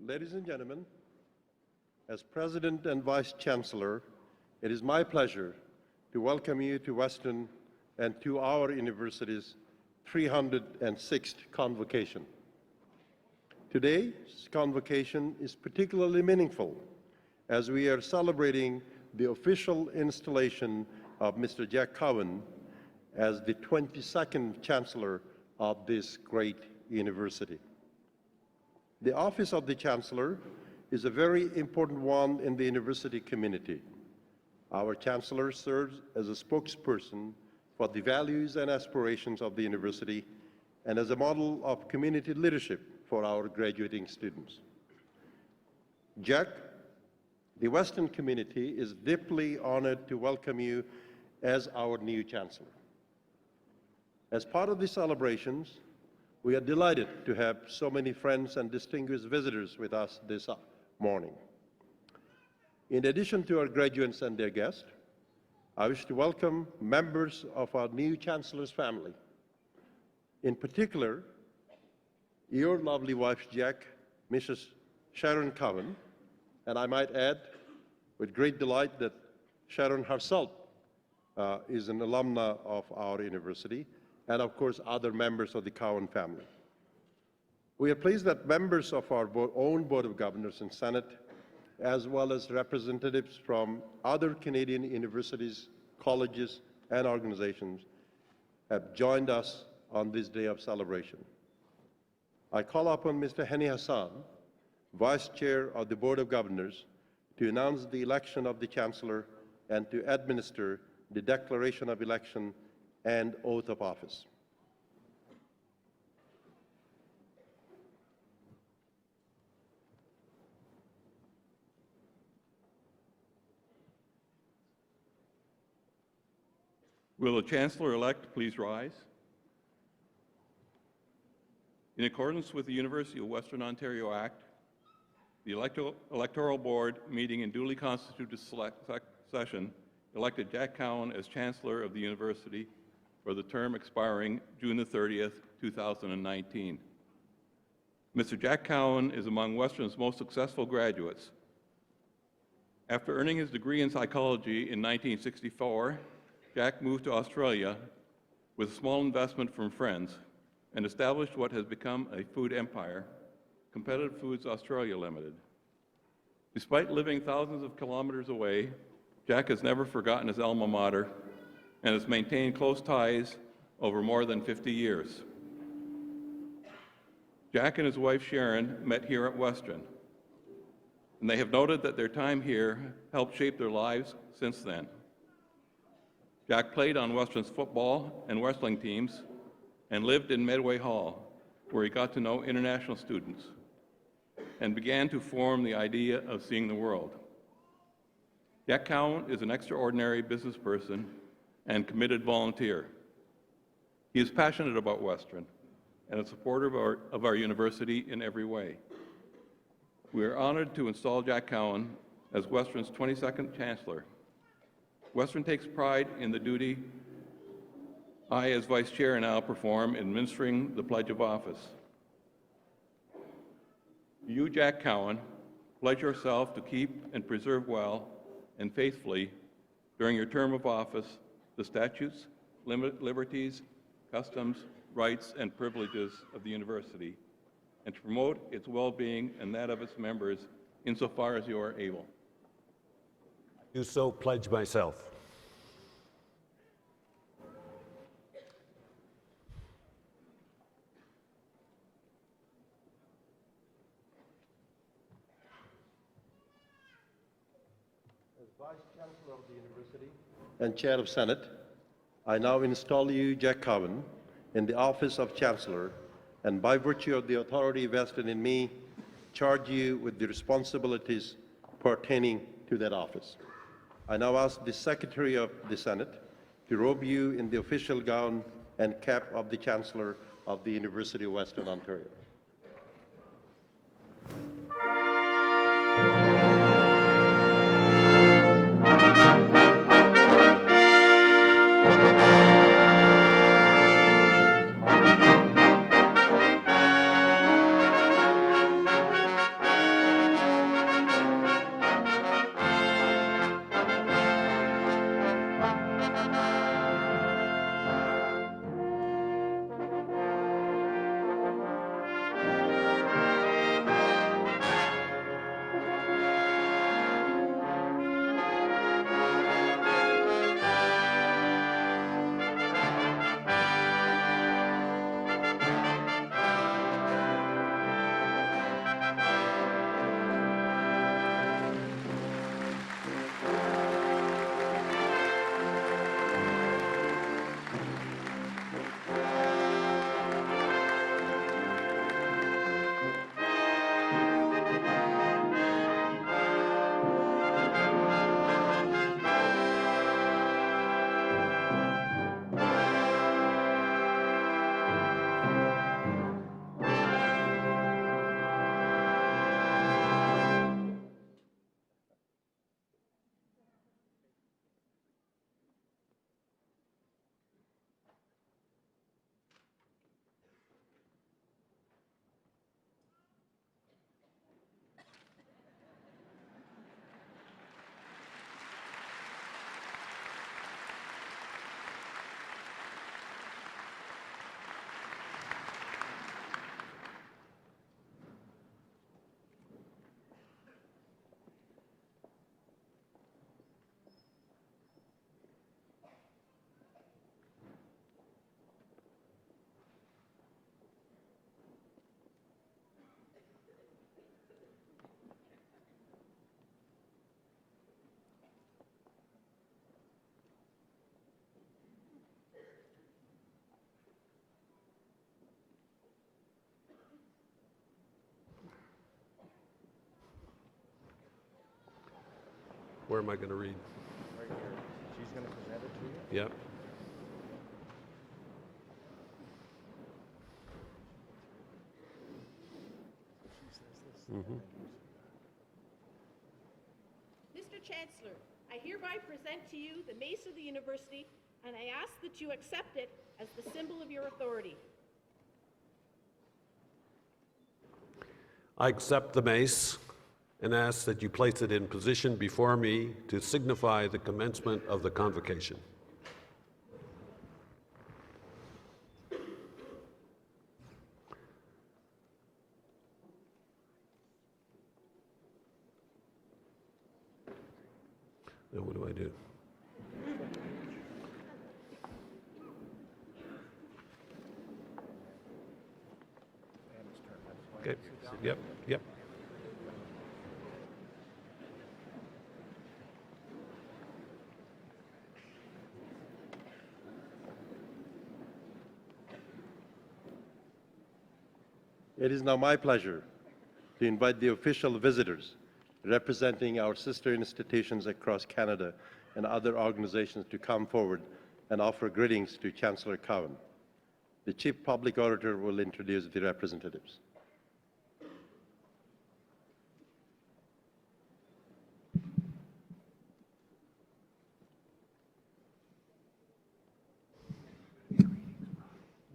Ladies and gentlemen, as President and Vice Chancellor, it is my pleasure to welcome you to Western and to our university's 306th Convocation. Today's Convocation is particularly meaningful as we are celebrating the official installation of Mr. Jack Cowin as the 22nd Chancellor of this great university. The office of the Chancellor is a very important one in the university community. Our Chancellor serves as a spokesperson for the values and aspirations of the university and as a model of community leadership for our graduating students. Jack, the Western community is deeply honored to welcome you as our new Chancellor. As part of the celebrations, we are delighted to have so many friends and distinguished visitors with us this morning. In addition to our graduates and their guests, I wish to welcome members of our new Chancellor's family. In particular, your lovely wife, Jack, Mrs. Sharon Cowin, and I might add with great delight that Sharon herself is an alumna of our university, and of course other members of the Cowin family. We are pleased that members of our own Board of Governors and Senate, as well as representatives from other Canadian universities, colleges, and organizations have joined us on this day of celebration. I call upon Mr. Hani Hassan, Vice Chair of the Board of Governors, to announce the election of the Chancellor and to administer the declaration of election and oath of office. Will the Chancellor-elect please rise? In accordance with the University of Western Ontario Act, the Electoral Board, meeting in duly constituted session, elected Jack Cowin as Chancellor of the University for the term expiring June the 30th, 2019. Mr. Jack Cowin is among Western's most successful graduates. After earning his degree in psychology in 1964, Jack moved to Australia with a small investment from friends and established what has become a food empire, Competitive Foods Australia Limited. Despite living thousands of kilometers away, Jack has never forgotten his alma mater and has maintained close ties over more than 50 years. Jack and his wife Sharon met here at Western, and they have noted that their time here helped shape their lives since then. Jack played on Western's football and wrestling teams and lived in Medway Hall, where he got to know international students and began to form the idea of seeing the world. Jack Cowin is an extraordinary business person and committed volunteer. He is passionate about Western and a supporter of our university in every way. We are honored to install Jack Cowin as Western's 22nd Chancellor. Western takes pride in the duty I, as Vice Chair, now perform in administering the Pledge of Office. You, Jack Cowin, pledge yourself to keep and preserve well and faithfully during your term of office the statutes, liberties, customs, rights, and privileges of the university, and to promote its well-being and that of its members insofar as you are able. Do so pledge myself. As Vice Chancellor of the University and Chair of Senate, I now install you, Jack Cowin, in the office of Chancellor, and by virtue of the authority vested in me, charge you with the responsibilities pertaining to that office. I now ask the Secretary of the Senate to robe you in the official gown and cap of the Chancellor of the University of Western Ontario. Where am I going to read? Right here. She's going to present it to you. Yep. Mr. Chancellor, I hereby present to you the mace of the university, and I ask that you accept it as the symbol of your authority. I accept the mace and ask that you place it in position before me to signify the commencement of the convocation. Now what do I do? Okay. Yep. Yep. It is now my pleasure to invite the official visitors representing our sister institutions across Canada and other organizations to come forward and offer greetings to Chancellor Cowin. The Chief Public Auditor will introduce the representatives.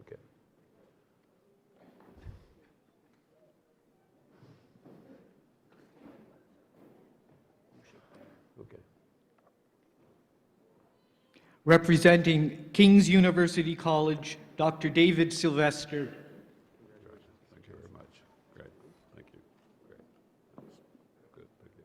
Okay. Okay. Representing King's University College, Dr. David Sylvester. Thank you very much. Great. Thank you. Great. That's good. Thank you.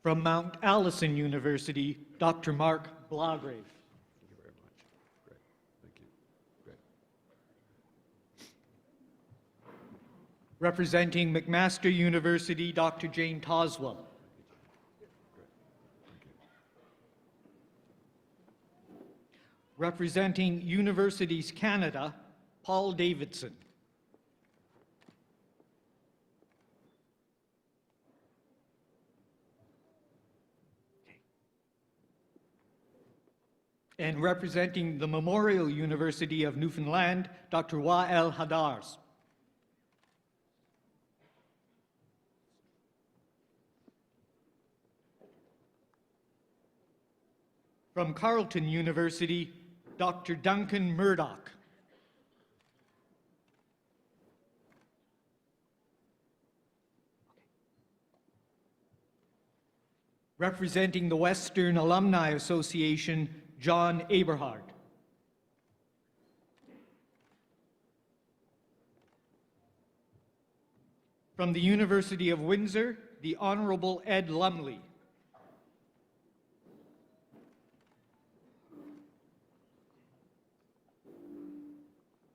From Mount Allison University, Dr. Mark Blagrave. Thank you very much. Great. Thank you. Great. Representing McMaster University, Dr. Jane Toswell. Representing Universities Canada, Paul Davidson. And representing the Memorial University of Newfoundland, Dr. Wael Hadars. From Carleton University, Dr. Duncan Murdoch. Representing the Western Alumni Association, John Aberhard. From the University of Windsor, the Honorable Ed Lumley.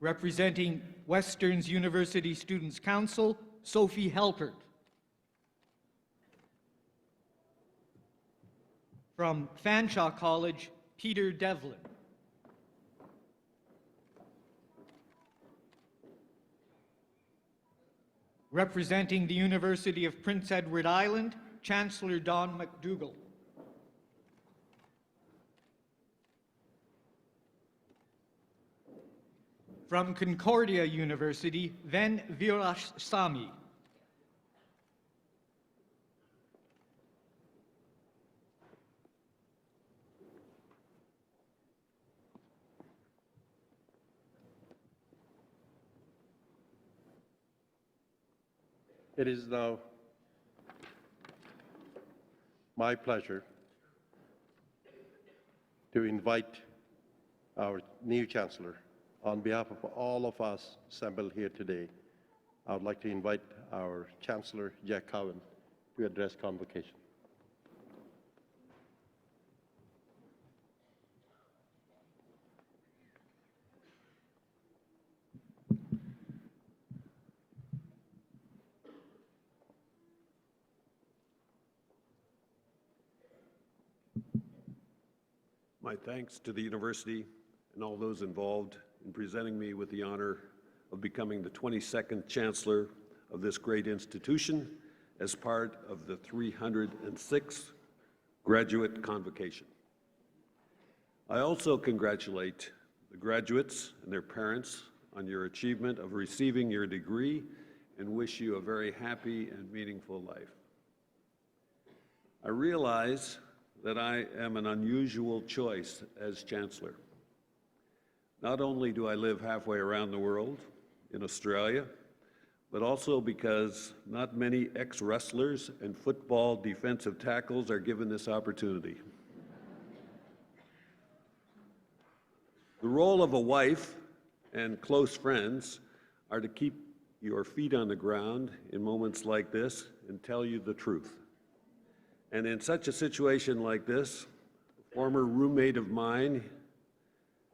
Representing Western's University Students' Council, Sophie Helpert. From Fanshawe College, Peter Devlin. Representing the University of Prince Edward Island, Chancellor Don McDougall. From Concordia University, Ven Virasamy. It is now my pleasure to invite our new Chancellor. On behalf of all of us assembled here today, I would like to invite our Chancellor, Jack Cowin, to address Convocation. My thanks to the university and all those involved in presenting me with the honor of becoming the 22nd Chancellor of this great institution as part of the 306th Graduate Convocation. I also congratulate the graduates and their parents on your achievement of receiving your degree and wish you a very happy and meaningful life. I realize that I am an unusual choice as Chancellor. Not only do I live halfway around the world, in Australia, but also because not many ex-wrestlers and football defensive tackles are given this opportunity. The role of a wife and close friends are to keep your feet on the ground in moments like this and tell you the truth. And in such a situation like this, a former roommate of mine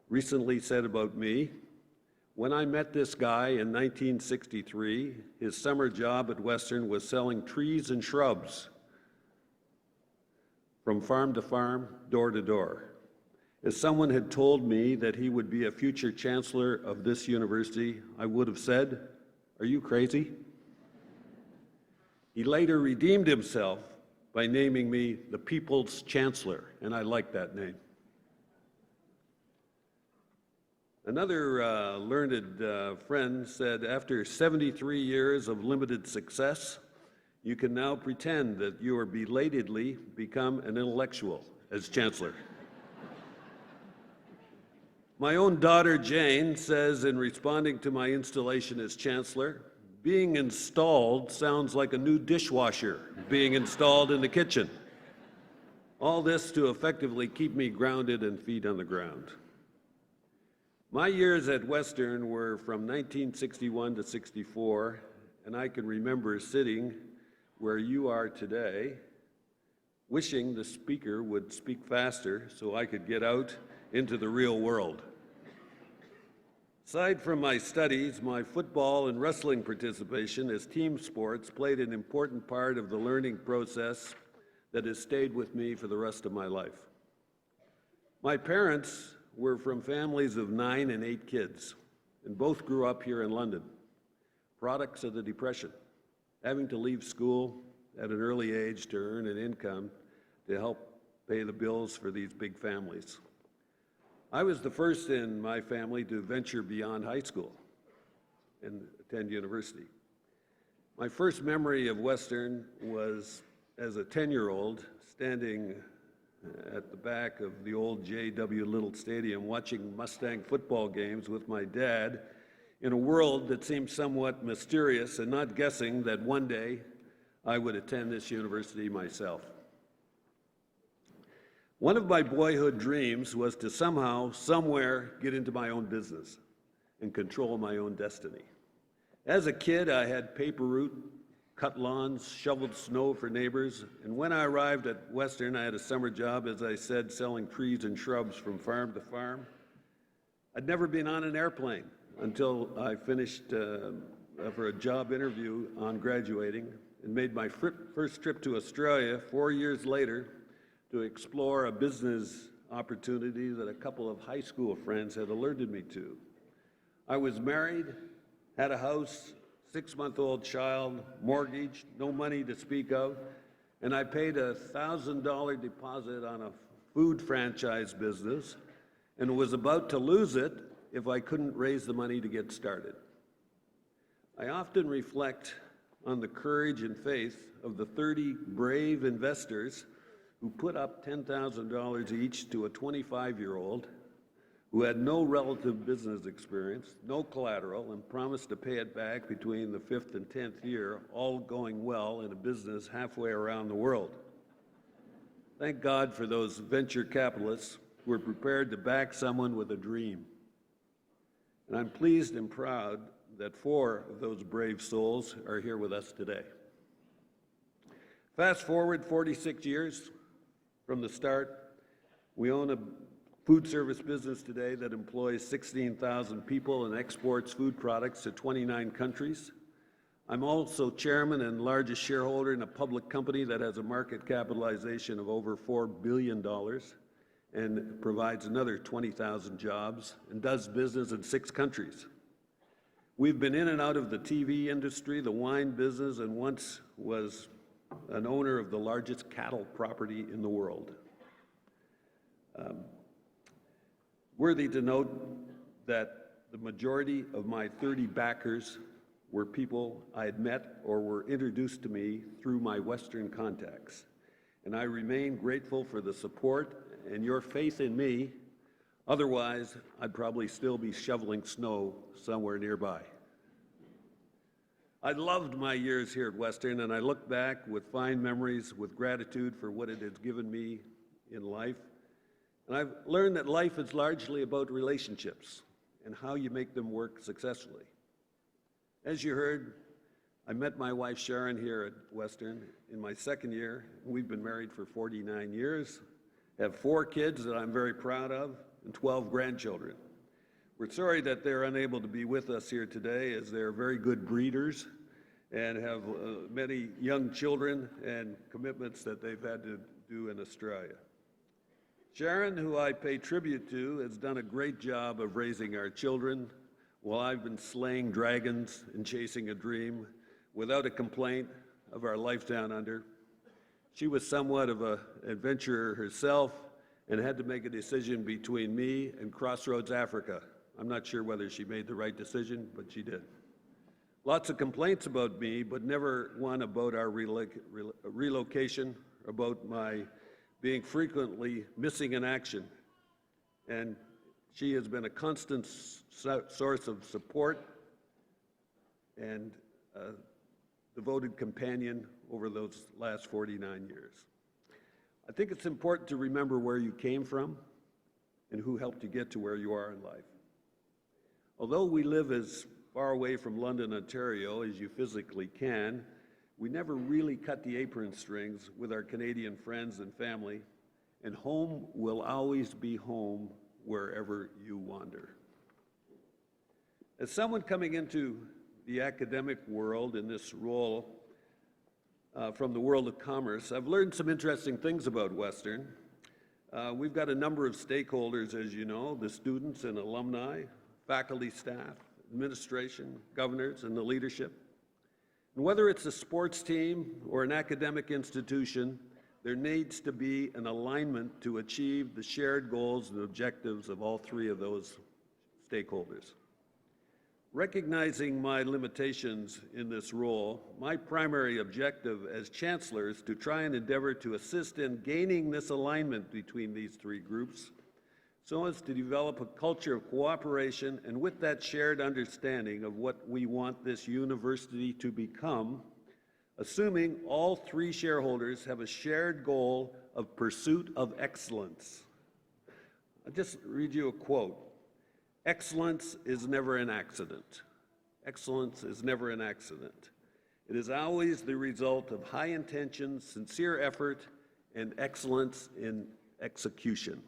recently said about me, when I met this guy in 1963, his summer job at Western was selling trees and shrubs from farm to farm, door to door. If someone had told me that he would be a future chancellor of this university, I would have said, "Are you crazy?" He later redeemed himself by naming me the People's Chancellor, and I like that name. Another learned friend said, after 73 years of limited success, you can now pretend that you are belatedly become an intellectual as Chancellor. My own daughter, Jane, says in responding to my installation as Chancellor, being installed sounds like a new dishwasher being installed in the kitchen. All this to effectively keep me grounded and feet on the ground. My years at Western were from 1961 to 64, and I can remember sitting where you are today, wishing the speaker would speak faster so I could get out into the real world. Aside from my studies, my football and wrestling participation as team sports played an important part of the learning process that has stayed with me for the rest of my life. My parents were from families of 9 and 8 kids, and both grew up here in London, products of the Depression, having to leave school at an early age to earn an income to help pay the bills for these big families. I was the first in my family to venture beyond high school and attend university. My first memory of Western was as a 10-year-old standing at the back of the old J.W. Little Stadium watching Mustang football games with my dad in a world that seemed somewhat mysterious and not guessing that one day I would attend this university myself. One of my boyhood dreams was to somehow, somewhere, get into my own business and control my own destiny. As a kid, I had paper route, cut lawns, shoveled snow for neighbors, and when I arrived at Western, I had a summer job, as I said, selling trees and shrubs from farm to farm. I'd never been on an airplane until I finished for a job interview on graduating and made my first trip to Australia 4 years later to explore a business opportunity that a couple of high school friends had alerted me to. I was married, had a house, 6-month-old child, mortgage, no money to speak of, and I paid a $1,000 deposit on a food franchise business and was about to lose it if I couldn't raise the money to get started. I often reflect on the courage and faith of the 30 brave investors who put up $10,000 each to a 25-year-old who had no relative business experience, no collateral, and promised to pay it back between the 5th and 10th year, all going well in a business halfway around the world. Thank God for those venture capitalists who were prepared to back someone with a dream. And I'm pleased and proud that 4 of those brave souls are here with us today. Fast forward 46 years from the start, we own a food service business today that employs 16,000 people and exports food products to 29 countries. I'm also chairman and largest shareholder in a public company that has a market capitalization of over $4 billion and provides another 20,000 jobs and does business in 6 countries. We've been in and out of the TV industry, the wine business, and once was an owner of the largest cattle property in the world. Worthy to note that the majority of my 30 backers were people I had met or were introduced to me through my Western contacts. And I remain grateful for the support and your faith in me. Otherwise, I'd probably still be shoveling snow somewhere nearby. I loved my years here at Western, and I look back with fine memories, with gratitude for what it has given me in life. And I've learned that life is largely about relationships and how you make them work successfully. As you heard, I met my wife Sharon here at Western in my second year. We've been married for 49 years, have 4 kids that I'm very proud of, and 12 grandchildren. We're sorry that they're unable to be with us here today, as they're very good breeders and have many young children and commitments that they've had to do in Australia. Sharon, who I pay tribute to, has done a great job of raising our children while I've been slaying dragons and chasing a dream without a complaint of our life down under. She was somewhat of an adventurer herself and had to make a decision between me and Crossroads Africa. I'm not sure whether she made the right decision, but she did. Lots of complaints about me, but never one about our relocation, about my being frequently missing in action. And she has been a constant source of support and a devoted companion over those last 49 years. I think it's important to remember where you came from and who helped you get to where you are in life. Although we live as far away from London, Ontario as you physically can, we never really cut the apron strings with our Canadian friends and family, and home will always be home wherever you wander. As someone coming into the academic world in this role from the world of commerce, I've learned some interesting things about Western. We've got a number of stakeholders, as you know, the students and alumni, faculty, staff, administration, governors, and the leadership. And whether it's a sports team or an academic institution, there needs to be an alignment to achieve the shared goals and objectives of all 3 of those stakeholders. Recognizing my limitations in this role, my primary objective as Chancellor is to try and endeavor to assist in gaining this alignment between these 3 groups so as to develop a culture of cooperation, and with that shared understanding of what we want this university to become, assuming all 3 shareholders have a shared goal of pursuit of excellence. I'll just read you a quote. Excellence is never an accident. Excellence is never an accident. It is always the result of high intention, sincere effort, and excellence in execution.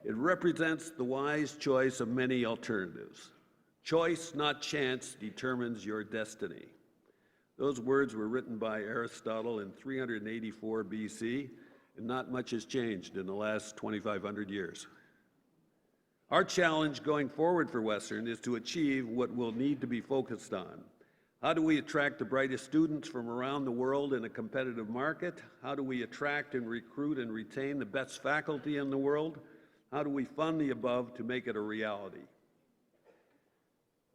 It represents the wise choice of many alternatives. Choice, not chance, determines your destiny. Those words were written by Aristotle in 384 BC, and not much has changed in the last 2,500 years. Our challenge going forward for Western is to achieve what we'll need to be focused on. How do we attract the brightest students from around the world in a competitive market? How do we attract and recruit and retain the best faculty in the world? How do we fund the above to make it a reality?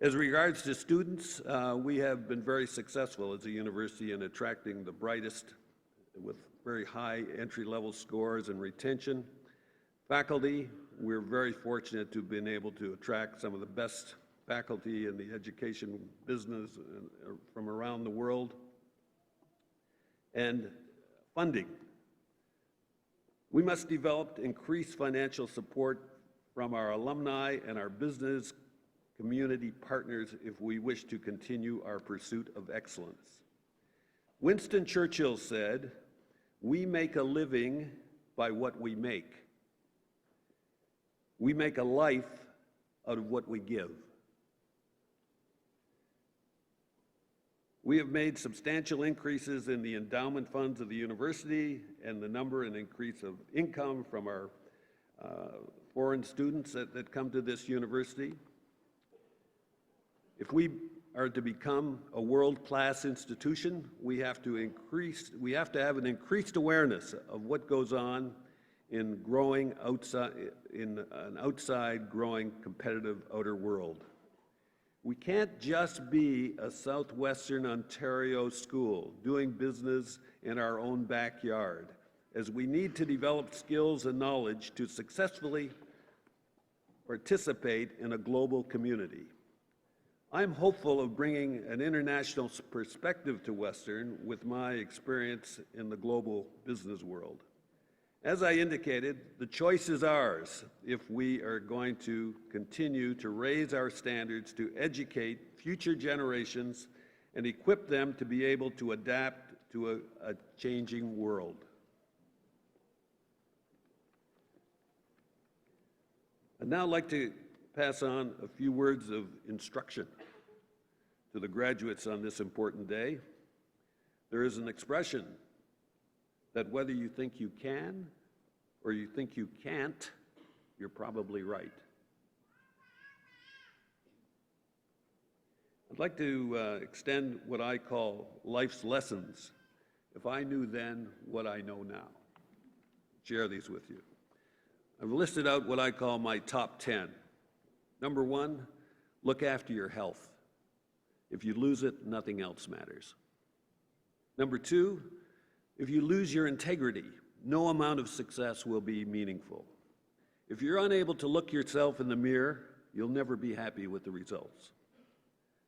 As regards to students, we have been very successful as a university in attracting the brightest with very high entry-level scores and retention. Faculty, we're very fortunate to have been able to attract some of the best faculty in the education business from around the world. And funding. We must develop increased financial support from our alumni and our business community partners if we wish to continue our pursuit of excellence. Winston Churchill said, "We make a living by what we make. We make a life out of what we give." We have made substantial increases in the endowment funds of the university and the number and increase of income from our foreign students that come to this university. If we are to become a world-class institution, we have to have an increased awareness of what goes on in an outside growing competitive outer world. We can't just be a southwestern Ontario school doing business in our own backyard, as we need to develop skills and knowledge to successfully participate in a global community. I'm hopeful of bringing an international perspective to Western with my experience in the global business world. As I indicated, the choice is ours if we are going to continue to raise our standards to educate future generations and equip them to be able to adapt to a changing world. I'd now like to pass on a few words of instruction to the graduates on this important day. There is an expression that whether you think you can or you think you can't, you're probably right. I'd like to extend what I call life's lessons, if I knew then what I know now. Share these with you. I've listed out what I call my top 10. Number 1, look after your health. If you lose it, nothing else matters. Number 2, if you lose your integrity, no amount of success will be meaningful. If you're unable to look yourself in the mirror, you'll never be happy with the results.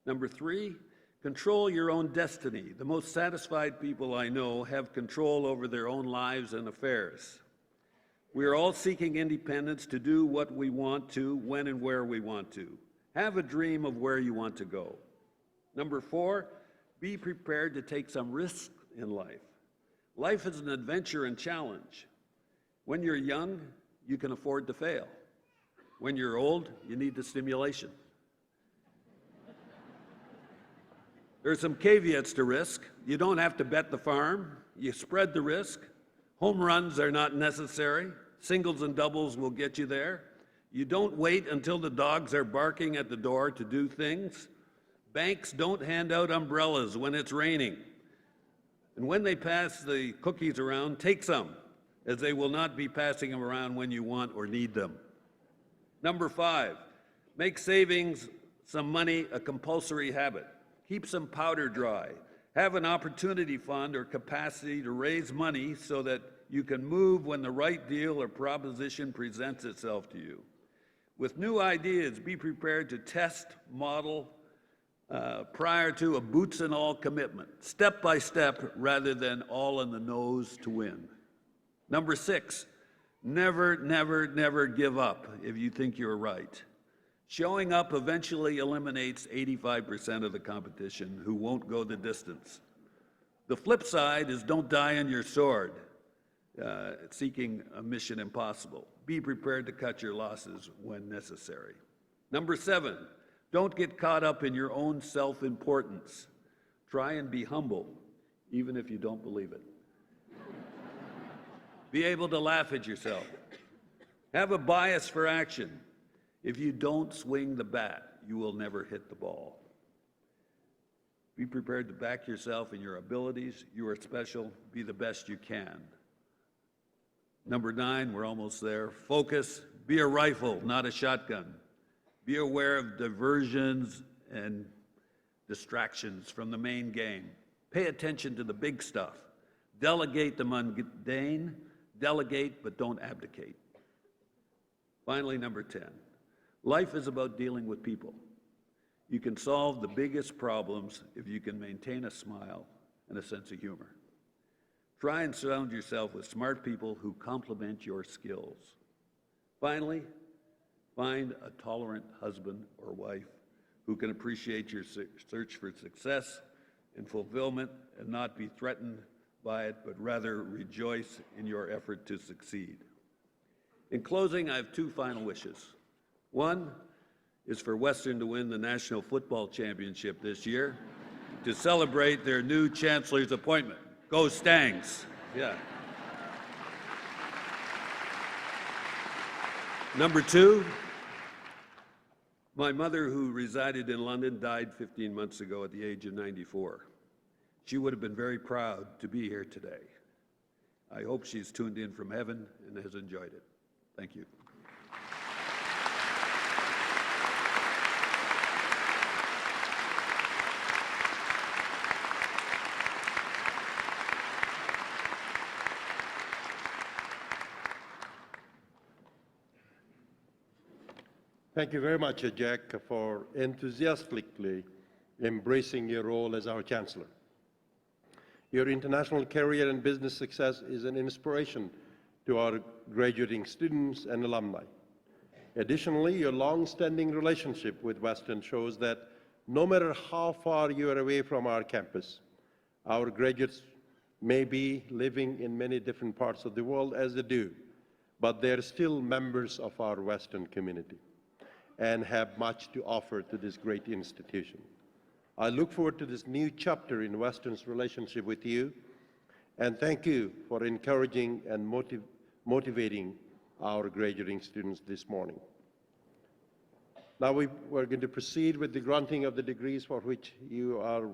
Number 3, control your own destiny. The most satisfied people I know have control over their own lives and affairs. We are all seeking independence to do what we want to, when and where we want to. Have a dream of where you want to go. Number 4, be prepared to take some risks in life. Life is an adventure and challenge. When you're young, you can afford to fail. When you're old, you need the stimulation. There are some caveats to risk. You don't have to bet the farm. You spread the risk. Home runs are not necessary. Singles and doubles will get you there. You don't wait until the dogs are barking at the door to do things. Banks don't hand out umbrellas when it's raining. And when they pass the cookies around, take some, as they will not be passing them around when you want or need them. Number 5, make savings some money a compulsory habit. Keep some powder dry. Have an opportunity fund or capacity to raise money so that you can move when the right deal or proposition presents itself to you. With new ideas, be prepared to test, model, prior to a boots and all commitment, step by step rather than all in the nose to win. Number 6, never, never, never give up if you think you're right. Showing up eventually eliminates 85% of the competition who won't go the distance. The flip side is don't die on your sword, seeking a mission impossible. Be prepared to cut your losses when necessary. Number 7, don't get caught up in your own self-importance. Try and be humble, even if you don't believe it. Be able to laugh at yourself. Have a bias for action. If you don't swing the bat, you will never hit the ball. Be prepared to back yourself in your abilities. You are special. Be the best you can. Number 9, we're almost there. Focus. Be a rifle, not a shotgun. Be aware of diversions and distractions from the main game. Pay attention to the big stuff. Delegate the mundane. Delegate, but don't abdicate. Finally, number 10. Life is about dealing with people. You can solve the biggest problems if you can maintain a smile and a sense of humor. Try and surround yourself with smart people who complement your skills. Finally, find a tolerant husband or wife who can appreciate your search for success and fulfillment and not be threatened by it, but rather rejoice in your effort to succeed. In closing, I have 2 final wishes. One is for Western to win the National Football Championship this year to celebrate their new Chancellor's appointment. Go Stangs! Yeah. Number 2, My mother, who resided in London, died 15 months ago at the age of 94. She would have been very proud to be here today. I hope she's tuned in from heaven and has enjoyed it. Thank you. Thank you very much, Jack, for enthusiastically embracing your role as our Chancellor. Your international career and business success is an inspiration to our graduating students and alumni. Additionally, your long-standing relationship with Western shows that no matter how far you are away from our campus, our graduates may be living in many different parts of the world as they do, but they're still members of our Western community and have much to offer to this great institution. I look forward to this new chapter in Western's relationship with you, and thank you for encouraging and motivating our graduating students this morning. Now we're going to proceed with the granting of the degrees for which you are